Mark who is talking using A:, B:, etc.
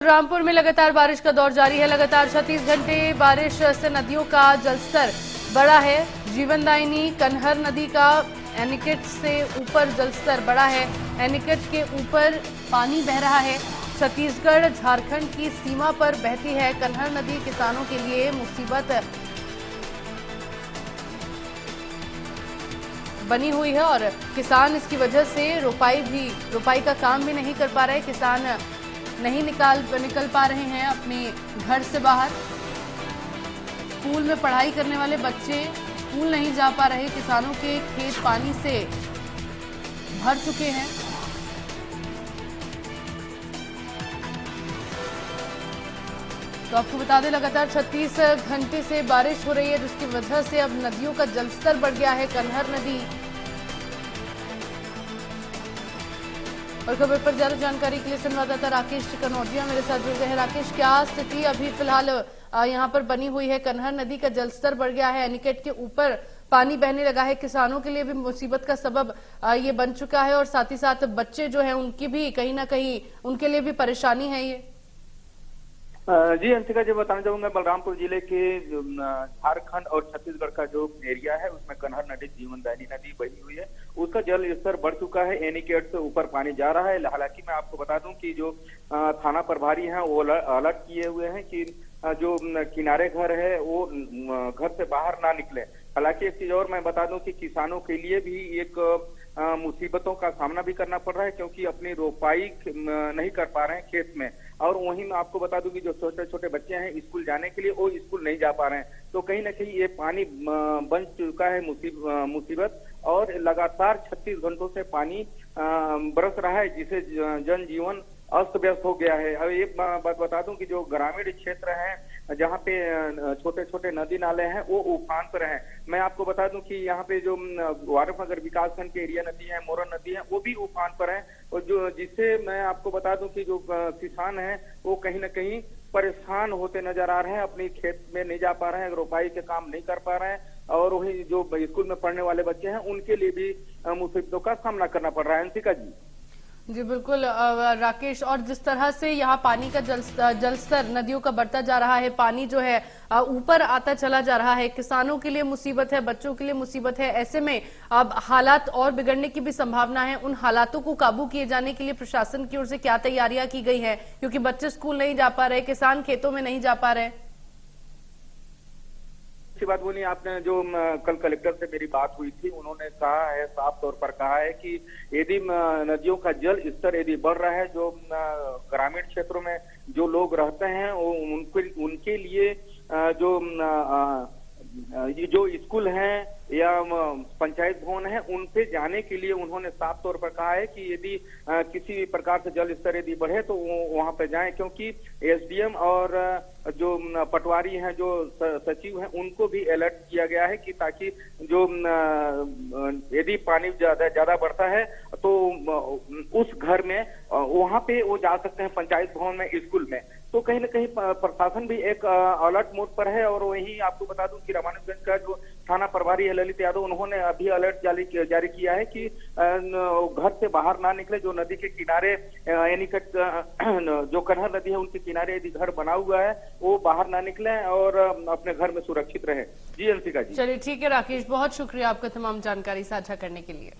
A: रामपुर में लगातार बारिश का दौर जारी है। लगातार 36 घंटे बारिश से नदियों का जलस्तर बढ़ा है। जीवनदायिनी कन्हर नदी का एनीकट से ऊपर जलस्तर बढ़ा है। एनीकट के ऊपर पानी बह रहा है। छत्तीसगढ़ झारखंड की सीमा पर बहती है कन्हर नदी। किसानों के लिए मुसीबत बनी हुई है और किसान इसकी वजह से रोपाई का काम भी नहीं कर पा रहे। किसान नहीं निकल पा रहे हैं अपने घर से बाहर। स्कूल में पढ़ाई करने वाले बच्चे स्कूल नहीं जा पा रहे। किसानों के खेत पानी से भर चुके हैं। तो आपको बता दें, लगातार 36 घंटे से बारिश हो रही है, जिसकी वजह से अब नदियों का जलस्तर बढ़ गया है। कन्हर नदी और खबर पर ज्यादा जानकारी के लिए संवाददाता राकेश कनौजिया मेरे साथ जुड़ गए हैं। राकेश, क्या स्थिति अभी फिलहाल यहाँ पर बनी हुई है? कन्हर नदी का जलस्तर बढ़ गया है, एनीकट के ऊपर पानी बहने लगा है। किसानों के लिए भी मुसीबत का सबब ये बन चुका है और साथ ही साथ बच्चे जो हैं उनकी भी कहीं ना कहीं उनके लिए भी परेशानी है ये।
B: जी अंशिका जी, बताना चाहूंगा बलरामपुर जिले के झारखंड और छत्तीसगढ़ का जो एरिया है उसमें कन्हर नदी, जीवनदायिनी नदी बही हुई है। उसका जल स्तर बढ़ चुका है। एनीकट से ऊपर पानी जा रहा है। हालांकि मैं आपको बता दूं कि जो थाना प्रभारी हैं वो अलर्ट किए हुए हैं कि जो किनारे घर है वो घर से बाहर ना निकले। हालांकि एक चीज और मैं बता दूं कि किसानों के लिए भी एक मुसीबतों का सामना भी करना पड़ रहा है, क्योंकि अपनी रोपाई नहीं कर पा रहे हैं खेत में। और वहीं मैं आपको बता दूं कि जो छोटे छोटे बच्चे हैं स्कूल जाने के लिए वो स्कूल नहीं जा पा रहे हैं। तो कहीं ना कहीं ये पानी बन चुका है मुसीबत। और लगातार 36 घंटों से पानी बरस रहा है, जिसे जनजीवन अस्त व्यस्त हो गया है। अब एक बात बता दूं कि जो ग्रामीण क्षेत्र है जहाँ पे छोटे छोटे नदी नाले हैं वो उफान पर हैं। मैं आपको बता दूं कि यहाँ पे जो वारफनगर विकासखंड के एरिया नदी है, मोरन नदी है, वो भी उफान पर है। और जो जिससे मैं आपको बता दूं कि जो किसान है वो कहीं ना कहीं परेशान होते नजर आ रहे हैं। अपने खेत में नहीं जा पा रहे हैं, रोपाई के काम नहीं कर पा रहे हैं। और वही जो स्कूल में पढ़ने वाले बच्चे हैं उनके लिए भी मुसीबतों का सामना करना पड़ रहा है। अंशिका जी।
A: जी बिल्कुल राकेश, और जिस तरह से यहाँ पानी का जलस्तर नदियों का बढ़ता जा रहा है, पानी जो है ऊपर आता चला जा रहा है, किसानों के लिए मुसीबत है, बच्चों के लिए मुसीबत है। ऐसे में अब हालात और बिगड़ने की भी संभावना है। उन हालातों को काबू किए जाने के लिए प्रशासन की ओर से क्या तैयारियां की गई है? क्योंकि बच्चे स्कूल नहीं जा पा रहे, किसान खेतों में नहीं जा पा रहे।
B: अच्छी बात बोली आपने। जो कल कलेक्टर से मेरी बात हुई थी, उन्होंने कहा है, साफ तौर पर कहा है कि यदि नदियों का जल स्तर यदि बढ़ रहा है, जो ग्रामीण क्षेत्रों में जो लोग रहते हैं वो उनके लिए जो स्कूल हैं या पंचायत भवन है उन पे जाने के लिए उन्होंने साफ तौर पर कहा है कि यदि किसी भी प्रकार से जल स्तर यदि बढ़े तो वो वहां पे जाएं, क्योंकि एसडीएम और जो पटवारी हैं, जो सचिव हैं, उनको भी अलर्ट किया गया है कि ताकि जो यदि पानी ज्यादा बढ़ता है तो उस घर में वहां पे वो जा सकते हैं, पंचायत भवन में, स्कूल में। तो कहीं ना कहीं प्रशासन भी एक अलर्ट मोड पर है। और वही आपको बता दूं कि रामानुजगंज का जो थाना प्रभारी है ललित यादव, उन्होंने अभी अलर्ट जारी किया है कि घर से बाहर ना निकले। जो नदी के किनारे एनीकट जो कन्हर नदी है उनके किनारे यदि घर बना हुआ है वो बाहर ना निकले और अपने घर में सुरक्षित रहे। जी अंशिका जी।
A: चलिए ठीक है राकेश, बहुत शुक्रिया आपका तमाम जानकारी साझा करने के लिए।